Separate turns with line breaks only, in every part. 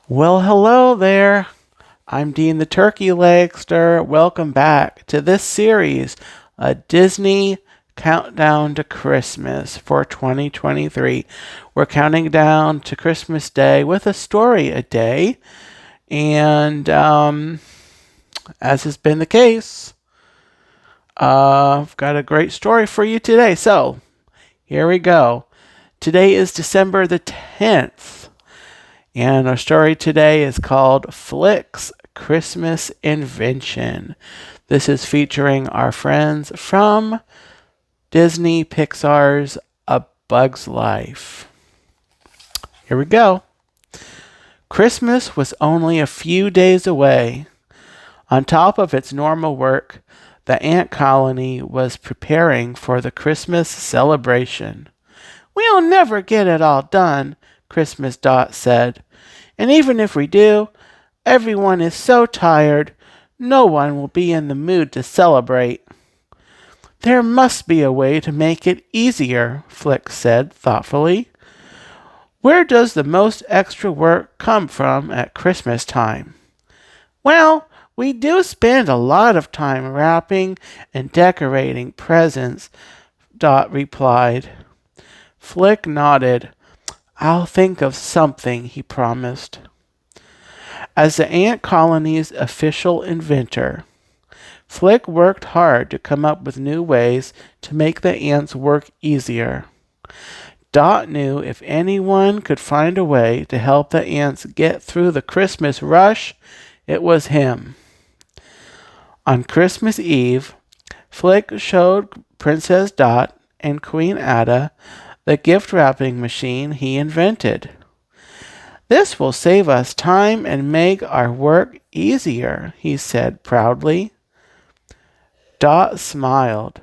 Well, hello there. I'm Dean the Turkey Legster. Welcome back to this series, a Disney Countdown to Christmas for 2023. We're counting down to Christmas Day with a story a day. And as has been the case, I've got a great story for you today. So here we go. Today is December the 10th. And our story today is called Flick's Christmas Invention. This is featuring our friends from Disney Pixar's A Bug's Life. Here we go. Christmas was only a few days away. On top of its normal work, the ant colony was preparing for the Christmas celebration. "We'll never get it all done," Christmas Dot said. "And even if we do, everyone is so tired, no one will be in the mood to celebrate." "There must be a way to make it easier," Flick said thoughtfully. "Where does the most extra work come from at Christmas time?" "Well, we do spend a lot of time wrapping and decorating presents," Dot replied. Flick nodded. "I'll think of something," he promised. As the ant colony's official inventor, Flick worked hard to come up with new ways to make the ants work easier. Dot knew if anyone could find a way to help the ants get through the Christmas rush, it was him. On Christmas Eve, Flick showed Princess Dot and Queen Ada the gift wrapping machine he invented. "This will save us time and make our work easier," he said proudly. Dot smiled,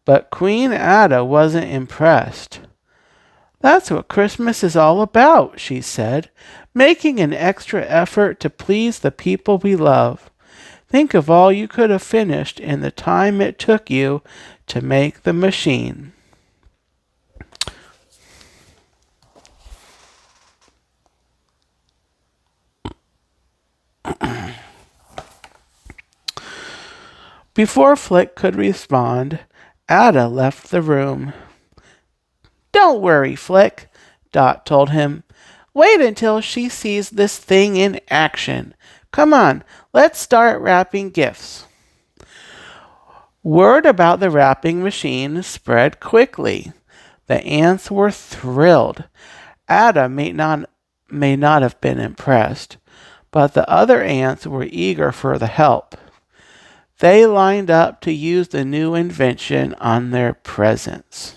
but Queen Ada wasn't impressed. "That's what Christmas is all about," she said, "making an extra effort to please the people we love. Think of all you could have finished in the time it took you to make the machine." Before Flick could respond, Ada left the room. "Don't worry, Flick," Dot told him. "Wait until she sees this thing in action. Come on, let's start wrapping gifts." Word about the wrapping machine spread quickly. The ants were thrilled. Ada may not have been impressed, but the other ants were eager for the help. They lined up to use the new invention on their presents.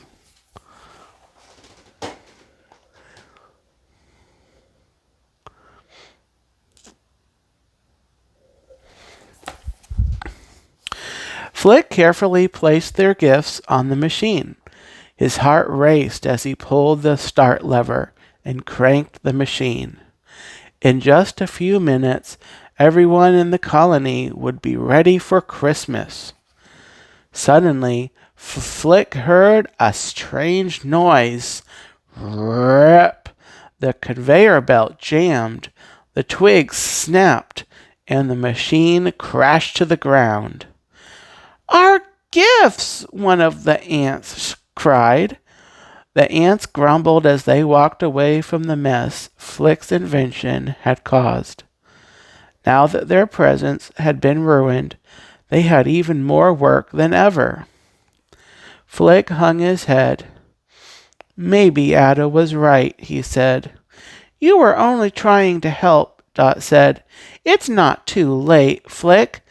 Flick carefully placed their gifts on the machine. His heart raced as he pulled the start lever and cranked the machine. In just a few minutes, everyone in the colony would be ready for Christmas. Suddenly, Flick heard a strange noise. Rip! The conveyor belt jammed, the twigs snapped, and the machine crashed to the ground. "Our gifts!" one of the ants cried. The ants grumbled as they walked away from the mess Flick's invention had caused. Now that their presents had been ruined, they had even more work than ever. Flick hung his head. "Maybe Ada was right," he said. "You were only trying to help," Dot said. "It's not too late, Flick.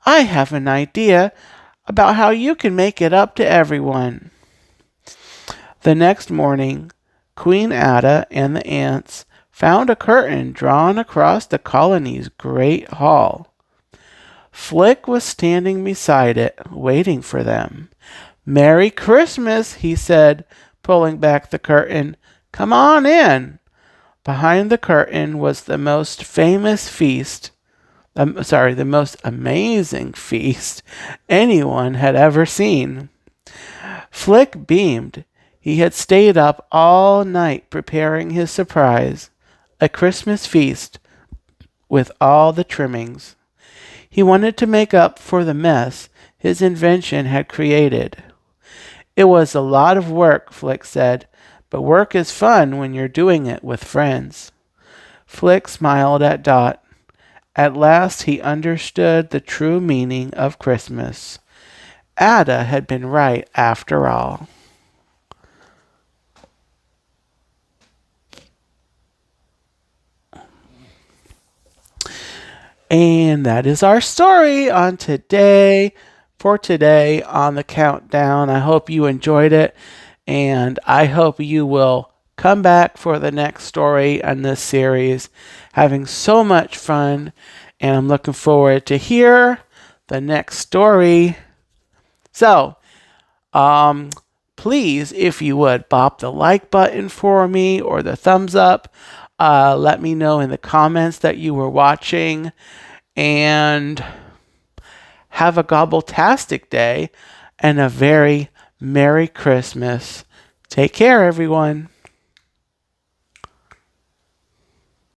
I have an idea about how you can make it up to everyone." The next morning, Queen Ada and the ants found a curtain drawn across the colony's great hall. Flick was standing beside it, waiting for them. "Merry Christmas," he said, pulling back the curtain. "Come on in." Behind the curtain was the most amazing feast anyone had ever seen. Flick beamed. He had stayed up all night preparing his surprise. a Christmas feast with all the trimmings. He wanted to make up for the mess his invention had created. It was a lot of work, Flick said, but work is fun when you're doing it with friends. Flick smiled at Dot. At last he understood the true meaning of Christmas. Ada had been right after all. And that is our story on today. For today on the countdown. I hope you enjoyed it, and I hope you will come back for the next story in this series. Having so much fun, and I'm looking forward to hear the next story. So, please, if you would, bop the like button for me or the thumbs up. Let me know in the comments that you were watching, and have a gobbletastic day and a very Merry Christmas. Take care, everyone.